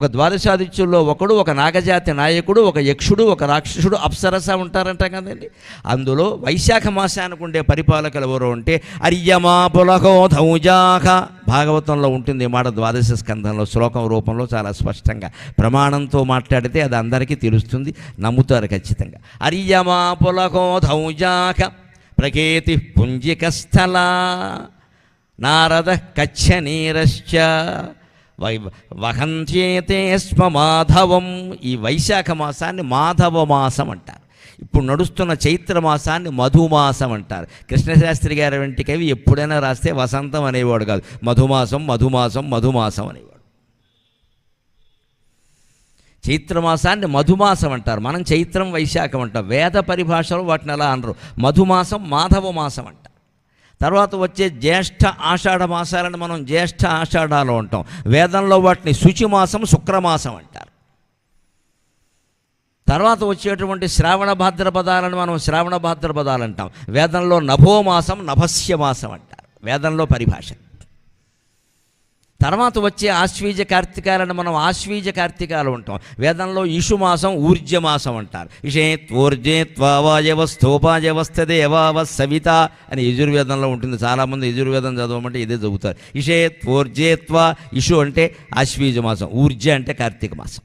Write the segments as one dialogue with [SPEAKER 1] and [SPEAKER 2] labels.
[SPEAKER 1] ఒక ద్వాదశాదిత్యుల్లో ఒకడు, ఒక నాగజాతి నాయకుడు, ఒక యక్షుడు, ఒక రాక్షసుడు, అప్సరస ఉంటారంట కదండి. అందులో వైశాఖ మాసానికి ఉండే పరిపాలకులు ఎవరు అంటే అర్యమా పులహో ధౌజాహ. భాగవతంలో ఉంటుంది ఈ మాట, ద్వాదశ స్కంధంలో శ్లోకం రూపంలో చాలా స్పష్టంగా ప్రమాణంతో మాట్లాడితే అది అందరికీ తెలుస్తుంది, నమ్ముతారు ఖచ్చితంగా. అర్యమా పులహో ధౌజాహ ప్రకేతి పుంజికస్థల నారద కచ్చనీరశ్చ వహంత్యేతే స్మ మాధవం. ఈ వైశాఖ మాసాన్ని మాధవ మాసం అంటారు. ఇప్పుడు నడుస్తున్న చైత్ర మాసాన్ని మధుమాసం అంటారు. కృష్ణశాస్త్రి గారి వంటి కవి ఎప్పుడైనా రాస్తే వసంతం అనేవాడు కాదు, మధుమాసం మధుమాసం మధుమాసం అనేవాడు. చైత్రమాసాన్ని మధుమాసం అంటారు, మనం చైత్రం వైశాఖం అంటాం. వేద పరిభాషలో వాటిని అలా అనరు. మధుమాసం మాధవ మాసం అంటారు. తర్వాత వచ్చే జ్యేష్ఠ ఆషాఢ మాసాలను మనం జ్యేష్ఠ ఆషాఢాలు అంటాం. వేదంలో వాటిని శుచిమాసం శుక్రమాసం అంటారు. తర్వాత వచ్చేటువంటి శ్రావణ భాద్రపదాలను మనం శ్రావణ భాద్రపదాలు అంటాం. వేదంలో నభోమాసం నభస్య మాసం అంటారు, వేదంలో పరిభాష. తర్వాత వచ్చే ఆశ్వీజ కార్తీకాలను మనం ఆశ్వీజ కార్తీకాలు ఉంటాం. వేదంలో ఇషుమాసం ఊర్జమాసం అంటారు. ఇషేత్వోర్జేత్వాయవస్థోపాయవస్థదేవావ సవిత అని యజుర్వేదంలో ఉంటుంది. చాలామంది యజుర్వేదం చదవమంటే ఇదే చదువుతారు. ఇషేత్వోర్జేత్వ, ఇషు అంటే ఆశ్వీజ మాసం, ఊర్జ అంటే కార్తీక మాసం.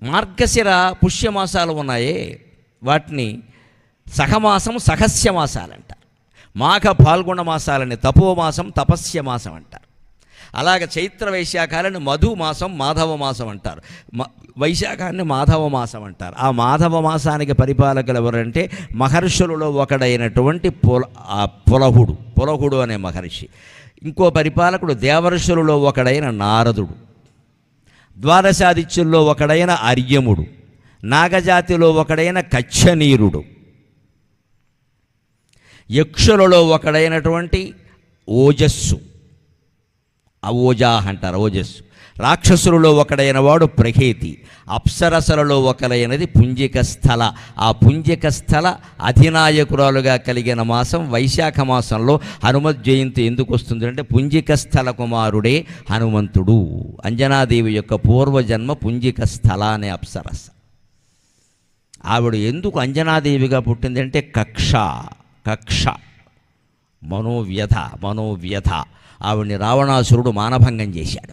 [SPEAKER 1] మార్గశిర పుష్యమాసాలు ఉన్నాయే వాటిని సహమాసం సహస్య మాసాలు అంటారు. మాఘ పాల్గొన మాసాలని తపోమాసం తపస్య మాసం అంటారు. అలాగే చైత్ర వైశాఖాలని మధుమాసం మాధవ మాసం అంటారు. వైశాఖాన్ని మాధవ మాసం అంటారు. ఆ మాధవ మాసానికి పరిపాలకులు ఎవరంటే మహర్షులలో ఒకడైనటువంటి పులహుడు అనే మహర్షి. ఇంకో పరిపాలకుడు దేవర్షులలో ఒకడైన నారదుడు, ద్వాదశాదిత్యుల్లో ఒకడైన అర్యముడు, నాగజాతిలో ఒకడైన కచ్చనీరుడు, యక్షులలో ఒకడైనటువంటి ఓజస్సు, ఓజాహ్ అంటారు ఓజస్సు, రాక్షసులలో ఒకడైన వాడు ప్రహేతి, అప్సరసలలో ఒకడైనది పుంజికస్థల. ఆ పుంజికస్థల అధినాయకురాలుగా కలిగిన మాసం వైశాఖ మాసంలో హనుమత్ జయంతి ఎందుకు వస్తుంది అంటే పుంజికస్థల కుమారుడే హనుమంతుడు. అంజనాదేవి యొక్క పూర్వజన్మ పుంజికస్థల అనే అప్సరస. ఆవిడ ఎందుకు అంజనాదేవిగా పుట్టిందంటే కక్ష మనోవ్యధ. ఆవిడ్ని రావణాసురుడు మానభంగం చేశాడు.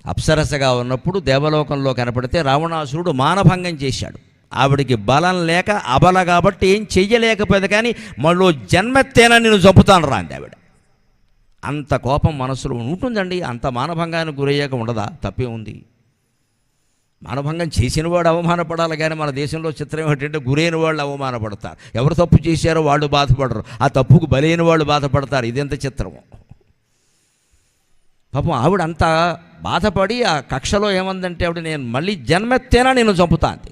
[SPEAKER 1] అప్సరసగా ఉన్నప్పుడు దేవలోకంలో కనపడితే రావణాసురుడు మానభంగం చేశాడు. ఆవిడికి బలం లేక అబల కాబట్టి ఏం చెయ్యలేకపోయేది. కానీ మళ్ళీ జన్మెత్తేనా నేను చంపుతాను రా అంది ఆవిడ. అంత కోపం మనసులో ఉంటుందండి. అంత మానభంగానికి గురయ్యాక ఉండదా? తప్పే ఉంది. మానభంగం చేసినవాడు అవమానపడాలి. కానీ మన దేశంలో చిత్రం ఏమిటంటే గురైన వాళ్ళు అవమానపడతారు. ఎవరు తప్పు చేశారో వాళ్ళు బాధపడరు, ఆ తప్పుకు బలైన వాళ్ళు బాధపడతారు. ఇదెంత చిత్రము. పాపం ఆవిడ అంతా బాధపడి ఆ కక్షలో ఏమందంటే ఆవిడ నేను మళ్ళీ జన్మెత్తేనా నేను చంపుతా అంది.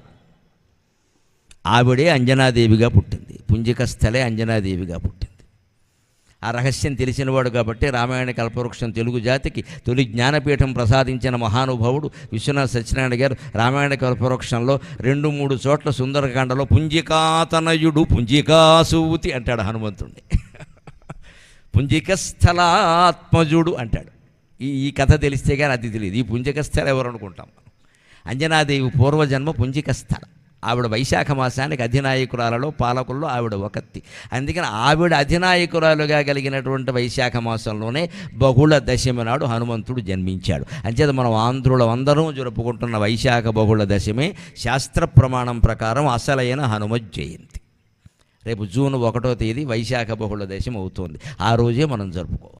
[SPEAKER 1] ఆవిడే అంజనాదేవిగా పుట్టింది. పుంజికస్థలే అంజనాదేవిగా పుట్టింది. ఆ రహస్యం తెలిసినవాడు కాబట్టి రామాయణ కల్పవృక్షం తెలుగు జాతికి తొలి జ్ఞానపీఠం ప్రసాదించిన మహానుభావుడు విశ్వనాథ సత్యనారాయణ గారు రామాయణ కల్పవృక్షంలో 2-3 చోట్ల సుందరకాండలో పుంజికాతనయుడు పుంజికాసూతి అంటాడు హనుమంతుడిని. పుంజికస్థలాత్మజుడు అంటాడు. ఈ కథ తెలిస్తే కానీ అది తెలియదు. ఈ పుంజికస్థల ఎవరు అనుకుంటాం. అంజనాదేవి పూర్వజన్మ పుంజికస్థల. ఆవిడ వైశాఖ మాసానికి అధినాయకురాలలో పాలకుల్లో ఆవిడ ఒకత్తి. అందుకని ఆవిడ అధినాయకురాలుగా కలిగినటువంటి వైశాఖ మాసంలోనే బహుళ దశమి నాడు హనుమంతుడు జన్మించాడు. అంచేత మనం ఆంధ్రులం అందరం జరుపుకుంటున్న వైశాఖ బహుళ దశమే శాస్త్ర ప్రమాణం ప్రకారం అసలైన హనుమత్ జయంతి. రేపు జూన్ 1వ తేదీ వైశాఖ బహుళ దశమి అవుతుంది. ఆ రోజే మనం జరుపుకోవాలి.